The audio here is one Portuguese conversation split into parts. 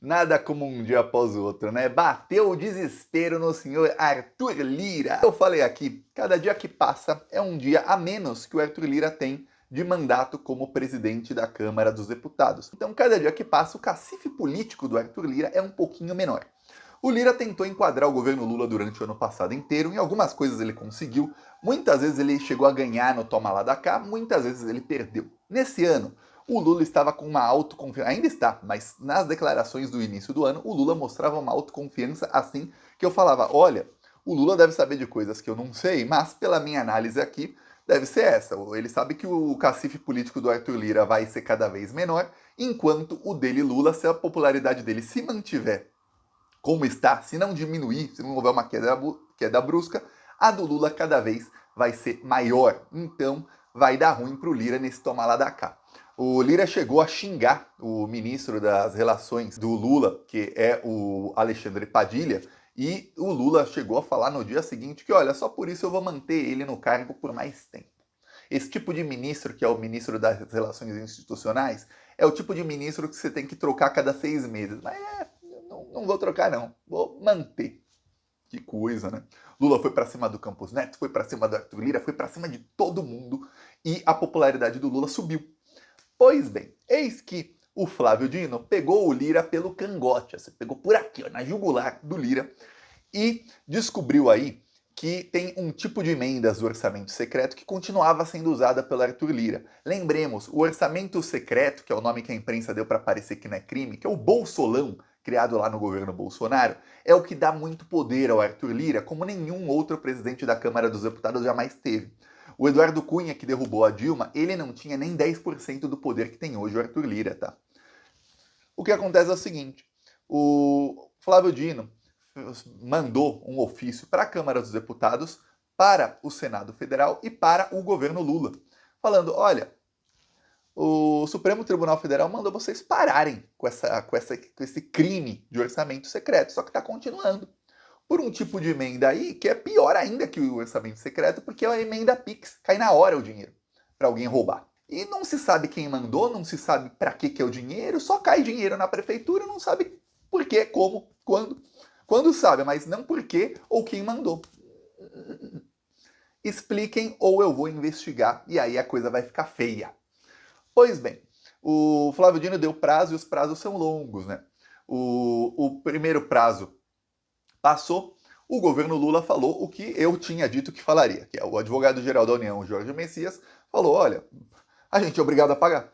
Nada como um dia após o outro, né? Bateu o desespero no senhor Arthur Lira. Eu falei aqui, cada dia que passa é um dia a menos que o Arthur Lira tem de mandato como presidente da Câmara dos Deputados. Então, cada dia que passa, o cacife político do Arthur Lira é um pouquinho menor. O Lira tentou enquadrar o governo Lula durante o ano passado inteiro, em algumas coisas ele conseguiu, muitas vezes ele chegou a ganhar no toma lá da cá, muitas vezes ele perdeu. Nesse ano, o Lula estava com uma autoconfiança, ainda está, mas nas declarações do início do ano, o Lula mostrava uma autoconfiança assim que eu falava, olha, o Lula deve saber de coisas que eu não sei, mas pela minha análise aqui, deve ser essa. Ele sabe que o cacife político do Arthur Lira vai ser cada vez menor, enquanto o dele, Lula, se a popularidade dele se mantiver como está, se não diminuir, se não houver uma queda brusca, a do Lula cada vez vai ser maior. Então, vai dar ruim para o Lira nesse tomar lá da cá. O Lira chegou a xingar o ministro das Relações do Lula, que é o Alexandre Padilha, e o Lula chegou a falar no dia seguinte que, olha, só por isso eu vou manter ele no cargo por mais tempo. Esse tipo de ministro, que é o ministro das Relações Institucionais, é o tipo de ministro que você tem que trocar a cada 6 meses. Mas não vou trocar não, vou manter. Que coisa, né? Lula foi para cima do Campos Neto, foi para cima do Arthur Lira, foi para cima de todo mundo e a popularidade do Lula subiu. Pois bem, eis que o Flávio Dino pegou o Lira pelo cangote, você pegou por aqui, ó, na jugular do Lira, e descobriu aí que tem um tipo de emendas do orçamento secreto que continuava sendo usada pelo Arthur Lira. Lembremos, o orçamento secreto, que é o nome que a imprensa deu para parecer que não é crime, que é o Bolsolão, criado lá no governo Bolsonaro, é o que dá muito poder ao Arthur Lira, como nenhum outro presidente da Câmara dos Deputados jamais teve. O Eduardo Cunha, que derrubou a Dilma, ele não tinha nem 10% do poder que tem hoje o Arthur Lira, tá? O que acontece é o seguinte, o Flávio Dino mandou um ofício para a Câmara dos Deputados, para o Senado Federal e para o governo Lula, falando, olha, o Supremo Tribunal Federal mandou vocês pararem com esse crime de orçamento secreto, só que está continuando. Por um tipo de emenda aí que é pior ainda que o orçamento secreto, porque é a emenda PIX, cai na hora o dinheiro para alguém roubar. E não se sabe quem mandou, não se sabe para que é o dinheiro, só cai dinheiro na prefeitura, não sabe por quê, como, quando. Quando sabe, mas não por quê ou quem mandou. Expliquem ou eu vou investigar e aí a coisa vai ficar feia. Pois bem, o Flávio Dino deu prazo e os prazos são longos, né? O primeiro prazo passou, o governo Lula falou o que eu tinha dito que falaria, que é o advogado-geral da União, Jorge Messias, falou, olha, a gente é obrigado a pagar.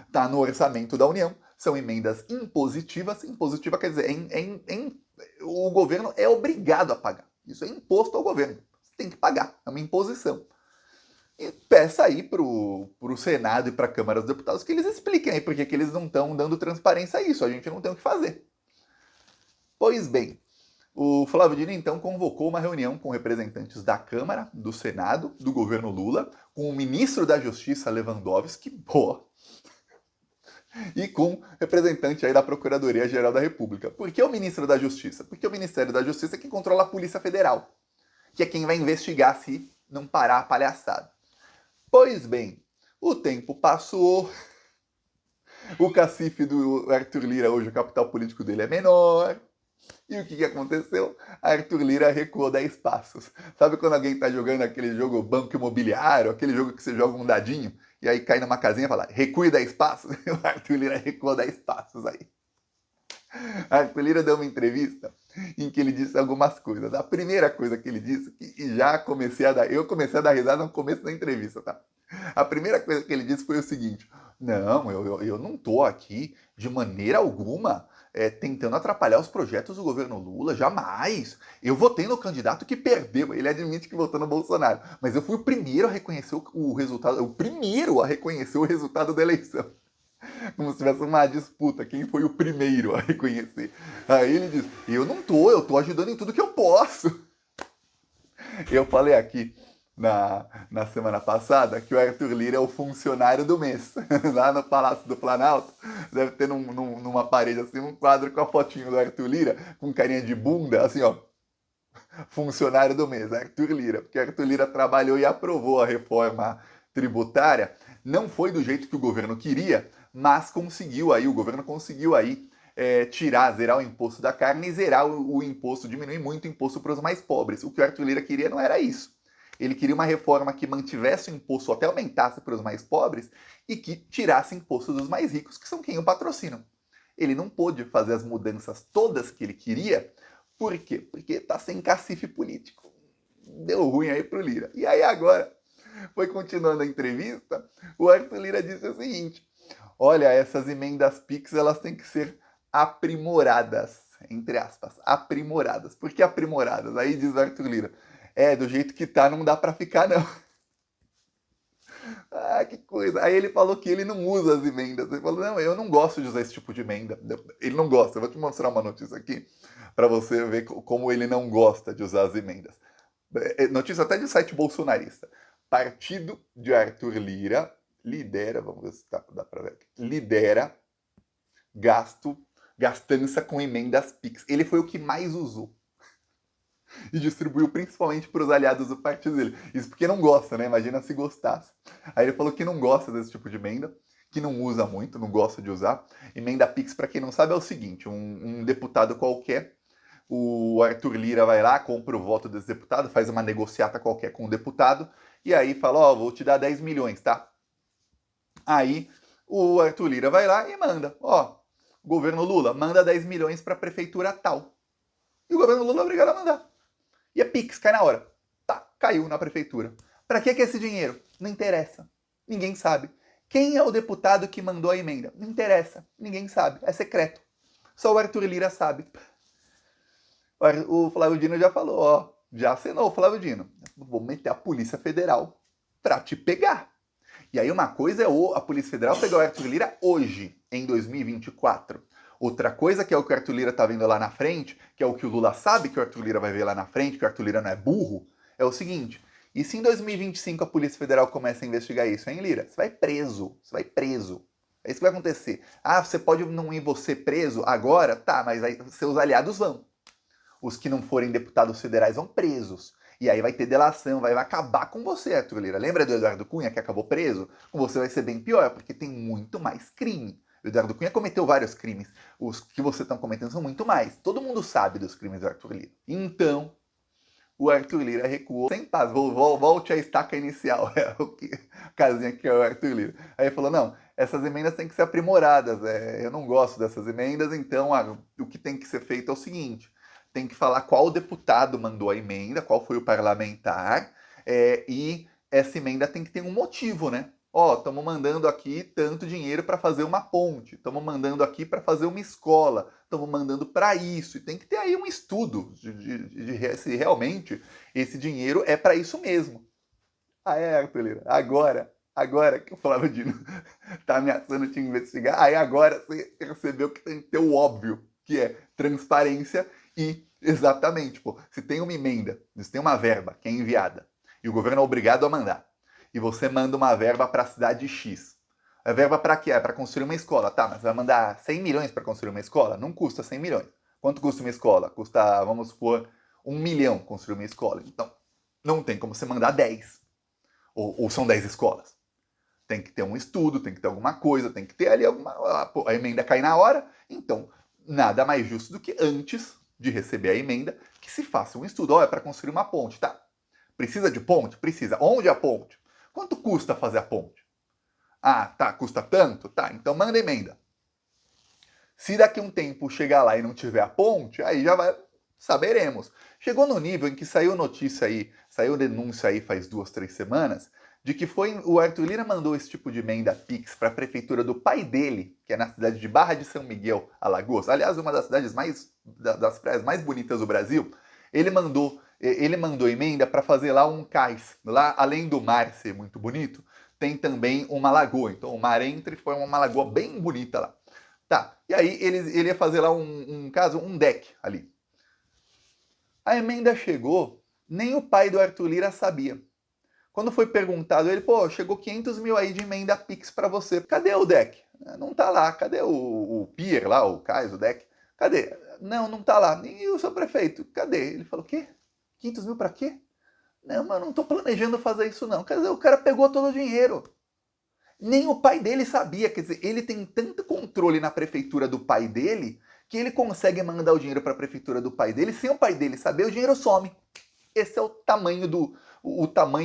Está no orçamento da União, são emendas impositivas, impositiva quer dizer, o governo é obrigado a pagar. Isso é imposto ao governo, você tem que pagar, é uma imposição. E peça aí para o Senado e para a Câmara dos Deputados que eles expliquem aí porque que eles não estão dando transparência a isso, a gente não tem o que fazer. Pois bem, o Flávio Dino então convocou uma reunião com representantes da Câmara, do Senado, do governo Lula, com o ministro da Justiça, Lewandowski, e com representante aí da Procuradoria-Geral da República. Por que o ministro da Justiça? Porque o Ministério da Justiça é quem controla a Polícia Federal, que é quem vai investigar se não parar a palhaçada. Pois bem, o tempo passou, o cacife do Arthur Lira, hoje o capital político dele é menor, e o que aconteceu? Arthur Lira recuou 10 passos. Sabe quando alguém está jogando aquele jogo banco imobiliário, aquele jogo que você joga um dadinho, e aí cai numa casinha e fala, recue 10 passos? O Arthur Lira recuou 10 passos aí. Arthur Lira deu uma entrevista em que ele disse algumas coisas. A primeira coisa que ele disse, e já eu comecei a dar risada no começo da entrevista, tá? A primeira coisa que ele disse foi o seguinte, não, eu não tô aqui de maneira alguma tentando atrapalhar os projetos do governo Lula, jamais. Eu votei no candidato que perdeu, ele admite que votou no Bolsonaro, mas eu fui o primeiro a reconhecer o resultado, o primeiro a reconhecer o resultado da eleição. Como se tivesse uma disputa, quem foi o primeiro a reconhecer. Aí ele diz, eu tô ajudando em tudo que eu posso. Eu falei aqui na semana passada que o Arthur Lira é o funcionário do mês. Lá no Palácio do Planalto, deve ter numa parede assim um quadro com a fotinho do Arthur Lira, com carinha de bunda, assim ó, funcionário do mês, Arthur Lira, porque Arthur Lira trabalhou e aprovou a reforma tributária, não foi do jeito que o governo queria, mas conseguiu aí, o governo conseguiu aí zerar o imposto da carne e zerar o imposto, diminuir muito o imposto para os mais pobres. O que o Arthur Lira queria não era isso. Ele queria uma reforma que mantivesse o imposto, até aumentasse para os mais pobres, e que tirasse imposto dos mais ricos, que são quem o patrocinam. Ele não pôde fazer as mudanças todas que ele queria. Por quê? Porque está sem cacife político. Deu ruim aí pro Lira. E aí agora, foi continuando a entrevista, o Arthur Lira disse o seguinte: olha, essas emendas PIX, elas têm que ser aprimoradas, entre aspas, aprimoradas. Por que aprimoradas? Aí diz o Arthur Lira: do jeito que tá, não dá para ficar não. Ah, que coisa. Aí ele falou que ele não usa as emendas. Ele falou: não, eu não gosto de usar esse tipo de emenda. Ele não gosta. Eu vou te mostrar uma notícia aqui para você ver como ele não gosta de usar as emendas. Notícia até de site bolsonarista. Partido de Arthur Lira lidera, vamos ver se dá para ver aqui, lidera gastança com emendas PIX. Ele foi o que mais usou. E distribuiu principalmente para os aliados do partido dele. Isso porque não gosta, né? Imagina se gostasse. Aí ele falou que não gosta desse tipo de emenda, que não usa muito, não gosta de usar. Emenda PIX, para quem não sabe, é o seguinte: um deputado qualquer, o Arthur Lira vai lá, compra o voto desse deputado, faz uma negociata qualquer com o deputado, e aí fala: vou te dar 10 milhões, tá? Aí o Arthur Lira vai lá e manda: governo Lula, manda 10 milhões para a prefeitura tal. E o governo Lula é obrigado a mandar. E a PIX cai na hora. Tá, caiu na prefeitura. Para que é esse dinheiro? Não interessa. Ninguém sabe. Quem é o deputado que mandou a emenda? Não interessa. Ninguém sabe. É secreto. Só o Arthur Lira sabe. O Flávio Dino já falou, já assinou o Flávio Dino. Vou meter a Polícia Federal pra te pegar. E aí uma coisa é a Polícia Federal pegar o Arthur Lira hoje, em 2024. Outra coisa que é o que o Arthur Lira tá vendo lá na frente, que é o que o Lula sabe que o Arthur Lira vai ver lá na frente, que o Arthur Lira não é burro, é o seguinte: e se em 2025 a Polícia Federal começa a investigar isso, hein, Lira? Você vai preso, você vai preso. É isso que vai acontecer. Você pode não ir você preso agora? Tá, mas aí seus aliados vão. Os que não forem deputados federais vão presos. E aí vai ter delação, vai acabar com você, Arthur Lira. Lembra do Eduardo Cunha, que acabou preso? Com você vai ser bem pior, porque tem muito mais crime. O Eduardo Cunha cometeu vários crimes. Os que você está cometendo são muito mais. Todo mundo sabe dos crimes do Arthur Lira. Então, o Arthur Lira recuou sem paz. Volte à estaca inicial. A casinha que é o Arthur Lira. Aí ele falou: não, essas emendas têm que ser aprimoradas. Eu não gosto dessas emendas, então o que tem que ser feito é o seguinte: tem que falar qual deputado mandou a emenda, qual foi o parlamentar, e essa emenda tem que ter um motivo, né? Estamos mandando aqui tanto dinheiro para fazer uma ponte, estamos mandando aqui para fazer uma escola, estamos mandando para isso. E tem que ter aí um estudo de se realmente esse dinheiro é para isso mesmo. Arthur Lira, agora que o Flávio Dino tá ameaçando te investigar, aí agora você percebeu que tem que ter o óbvio, que é transparência e, exatamente, se tem uma emenda, se tem uma verba que é enviada e o governo é obrigado a mandar, e você manda uma verba para a cidade X. A verba para quê? É para construir uma escola. Tá, mas vai mandar 100 milhões para construir uma escola? Não custa 100 milhões. Quanto custa uma escola? Custa, vamos supor, 1 milhão construir uma escola. Então, não tem como você mandar 10. Ou são 10 escolas. Tem que ter um estudo, tem que ter alguma coisa, tem que ter ali a emenda cai na hora. Então, nada mais justo do que antes de receber a emenda, que se faça um estudo. É para construir uma ponte, tá? Precisa de ponte? Precisa. Onde é a ponte? Quanto custa fazer a ponte? Tá, custa tanto? Tá, então manda emenda. Se daqui a um tempo chegar lá e não tiver a ponte, aí já saberemos. Chegou no nível em que saiu notícia aí, saiu denúncia aí faz 2, 3 semanas, de que o Arthur Lira mandou esse tipo de emenda PIX para a prefeitura do pai dele, que é na cidade de Barra de São Miguel, Alagoas. Aliás, uma das cidades das praias mais bonitas do Brasil. Ele mandou emenda para fazer lá um cais. Lá, além do mar ser muito bonito, tem também uma lagoa. Então, o mar entre foi uma lagoa bem bonita lá. Tá, e aí ele ia fazer lá um deck ali. A emenda chegou, nem o pai do Arthur Lira sabia. Quando foi perguntado, ele, chegou 500 mil aí de emenda PIX para você. Cadê o deck? Não tá lá. Cadê o pier lá, o cais, o deck? Cadê? Não tá lá. E o seu prefeito? Cadê? Ele falou: o quê? 500 mil pra quê? Não, mas eu não tô planejando fazer isso não. Quer dizer, o cara pegou todo o dinheiro. Nem o pai dele sabia. Quer dizer, ele tem tanto controle na prefeitura do pai dele que ele consegue mandar o dinheiro para a prefeitura do pai dele, sem o pai dele saber, o dinheiro some. Esse é o tamanho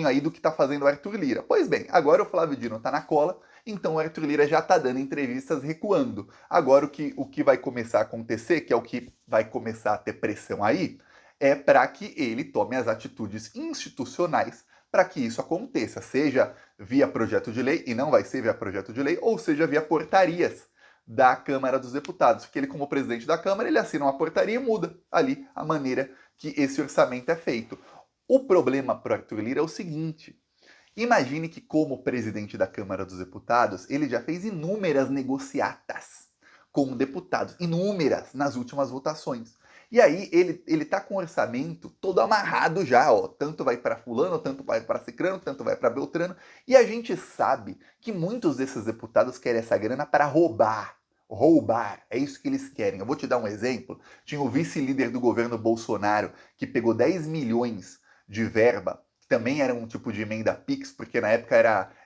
aí do que está fazendo o Arthur Lira. Pois bem, agora o Flávio Dino está na cola, então o Arthur Lira já está dando entrevistas recuando. Agora o que vai começar a acontecer, que é o que vai começar a ter pressão aí, é para que ele tome as atitudes institucionais para que isso aconteça, seja via projeto de lei, e não vai ser via projeto de lei, ou seja via portarias da Câmara dos Deputados, porque ele, como presidente da Câmara, ele assina uma portaria e muda ali a maneira que esse orçamento é feito. O problema para o Arthur Lira é o seguinte: imagine que, como presidente da Câmara dos Deputados, ele já fez inúmeras negociatas com deputados, inúmeras nas últimas votações. E aí ele tá com o orçamento todo amarrado já, ó. Tanto vai para fulano, tanto vai para cicrano, tanto vai para beltrano. E a gente sabe que muitos desses deputados querem essa grana para roubar. Roubar, é isso que eles querem. Eu vou te dar um exemplo. Tinha o vice-líder do governo Bolsonaro que pegou 10 milhões de verba, que também era um tipo de emenda Pix, porque na época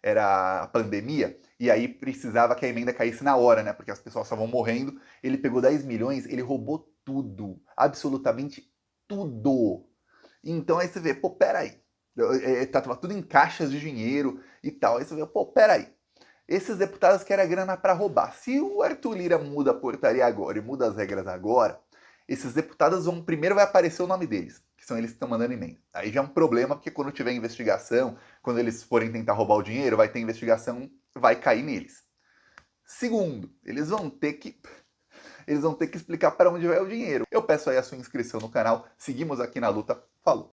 era a pandemia, e aí precisava que a emenda caísse na hora, né? Porque as pessoas estavam morrendo. Ele pegou 10 milhões, ele roubou tudo, absolutamente tudo. Então aí você vê, pô, peraí, tava tudo em caixas de dinheiro e tal. Aí você vê, pô, peraí, esses deputados querem a grana para roubar. Se o Arthur Lira muda a portaria agora e muda as regras agora, esses deputados vão, primeiro vai aparecer o nome deles, que são eles que estão mandando emenda. Aí já é um problema, porque quando tiver investigação, quando eles forem tentar roubar o dinheiro, vai ter investigação, vai cair neles. Segundo, eles vão ter que explicar para onde vai o dinheiro. Eu peço aí a sua inscrição no canal. Seguimos aqui na luta. Falou!